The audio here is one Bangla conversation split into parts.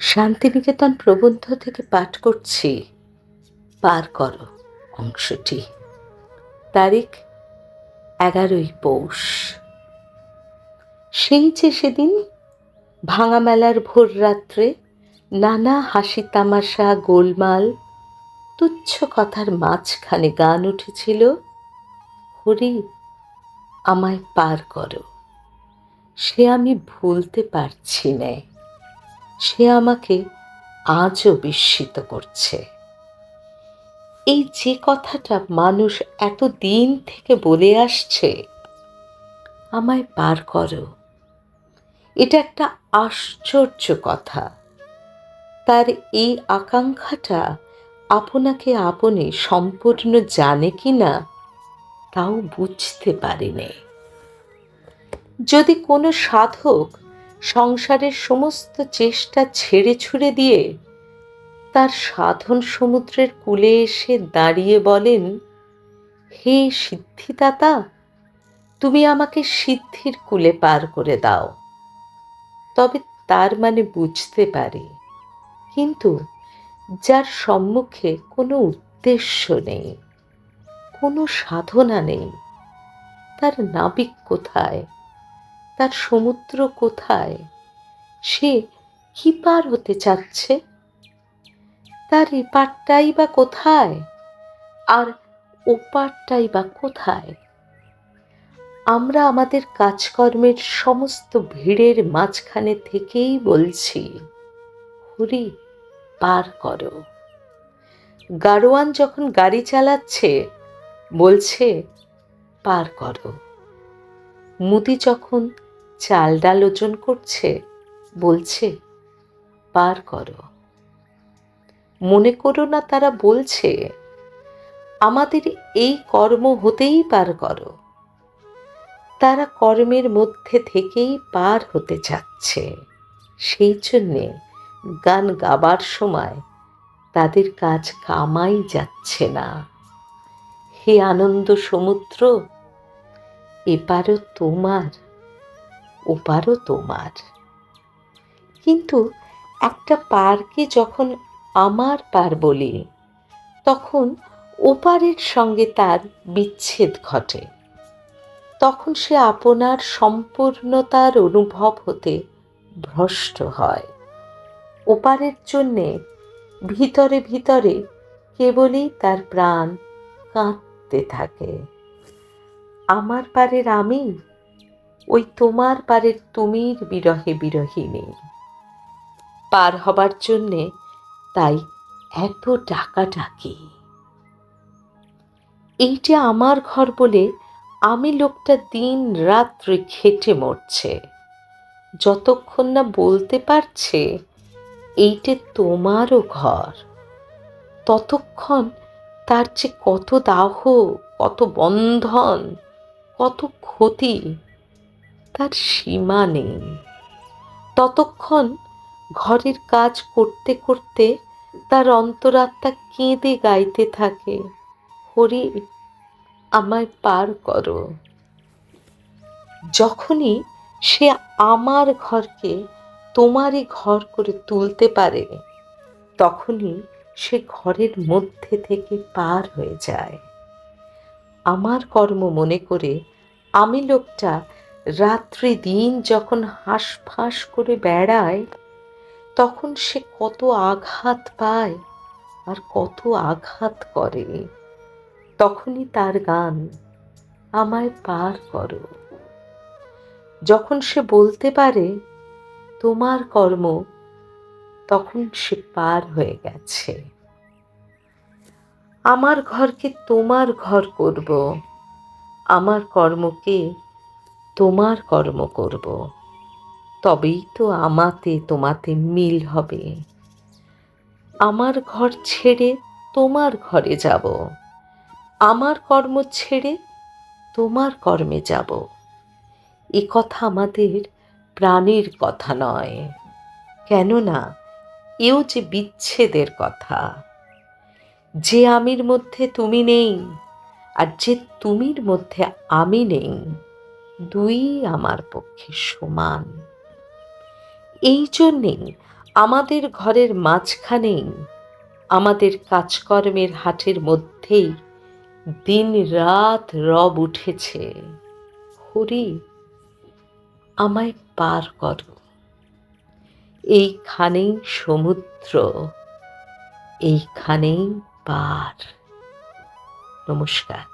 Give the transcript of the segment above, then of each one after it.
শান্তিনিকেতন প্রবন্ধ থেকে পাঠ করছি পার করো অংশটি। তারিখ 11ই পৌষ। সেই যে সেদিন ভাঙা মেলার ভোর রাত্রে নানা হাসি তামাশা গোলমাল, তুচ্ছ কথার মাঝখানে গান উঠেছিল, হরি আমায় পার করো। সে আমি ভুলতে পারছি নে, সে আমাকে আজও বিস্মিত করছে। এই যে কথাটা মানুষ এত দিন থেকে বলে আসছে, আমায় পার করো, এটা একটা আশ্চর্য কথা। তার এই আকাঙ্ক্ষাটা আপনাকে আপনি সম্পূর্ণ জানে কি না তাও বুঝতে পারিনি। যদি কোনো সাধক সংসারের সমস্ত চেষ্টা ছেড়ে ছুড়ে দিয়ে তার সাধন সমুদ্রের কূলে এসে দাঁড়িয়ে বলেন, হে সিদ্ধিদাতা, তুমি আমাকে সিদ্ধির কূলে পার করে দাও, তবে তার মানে বুঝতে পারি। কিন্তু যার সম্মুখে কোনো উদ্দেশ্য নেই, কোনো সাধনা নেই, তার নাবিক কোথায়, তার সমুদ্র কোথায়, সে কি পার হতে চাচ্ছে, তার এপারটাই বা কোথায় আর ওপারটাই বা কোথায়? আমরা আমাদের কাজকর্মের সমস্ত ভিড়ের মাঝখানে থেকেই বলছি, হরি পার করো। গাড়োয়ান যখন গাড়ি চালাচ্ছে বলছে, পার করো। মুদি যখন চাল ডাল ওজন করছে বলছে, পার করো। মনে করো না তারা বলছে, আমাদের এই কর্ম হতেই পার করো। তারা কর্মের মধ্যে থেকেই পার হতে চাচ্ছে। সেই জন্যে গান গাবার সময় তাদের কাজ কামাই যাচ্ছে না। হে আনন্দ সমুদ্র, এপারও তোমার, ওপারও তোমার। কিন্তু একটা পারকে যখন আমার পার বলি, তখন ওপারের সঙ্গে তার বিচ্ছেদ ঘটে। তখন সে আপনার সম্পূর্ণতার অনুভব হতে ভ্রষ্ট হয়। ওপারের জন্যে ভিতরে ভিতরে কেবলই তার প্রাণ কাঁদতে থাকে। আমার পারের আমি ওই তোমার পারের তুমির বিরহে বিরহিনী। পার হবার জন্যে তাই এত ডাকাডাকি। এইটা আমার ঘর বলে আমি লোকটা দিন রাত্রি খেটে মরছে, যতক্ষণ না বলতে পারছে এইটে তোমারও ঘর, ততক্ষণ তার যে কত দাহ, কত বন্ধন, কত ক্ষতি, তার সীমা নেই। ততক্ষণ ঘরের কাজ করতে করতে তার অন্তরাত্মা কেঁদে গাইতে থাকে, হরি আমায় পার করো। যখনই সে আমার ঘরকে তোমারই ঘর করে তুলতে পারে, তখনই সে ঘরের মধ্যে থেকে পার হয়ে যায়। আমার কর্ম মনে করে আমি লোকটা রাত্রি দিন যখন হাঁসফাঁস করে বেড়ায়, তখন সে কত আঘাত পায় আর কত আঘাত করে। তখনই তার গান, আমায় পার করো। যখন সে বলতে পারে তোমার কর্ম, তখন সে পার হয়ে গেছে। আমার ঘরকে তোমার ঘর করব, আমার কর্মকে তোমার কর্ম করব, তবেই তো আমাতে তোমাতে মিল হবে। আমার ঘর ছেড়ে তোমার ঘরে যাব, আমার কর্ম ছেড়ে তোমার কর্মে যাব। এ কথা আমাদের প্রাণের কথা নয়, কেননা এও যে বিচ্ছেদের কথা। যে আমির মধ্যে তুমি নেই আর যে তুমির মধ্যে আমি নেই, দুই আমার পক্ষে সমান। এই জন্যেই আমাদের ঘরের মাঝখানেই, আমাদের কাজকর্মের হাটের মধ্যেই দিন রাত রব উঠেছে। হরি, আমায় পার করো। এইখানেই সমুদ্র, এইখানেই পার। নমস্কার,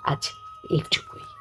আজ এইটুকুই।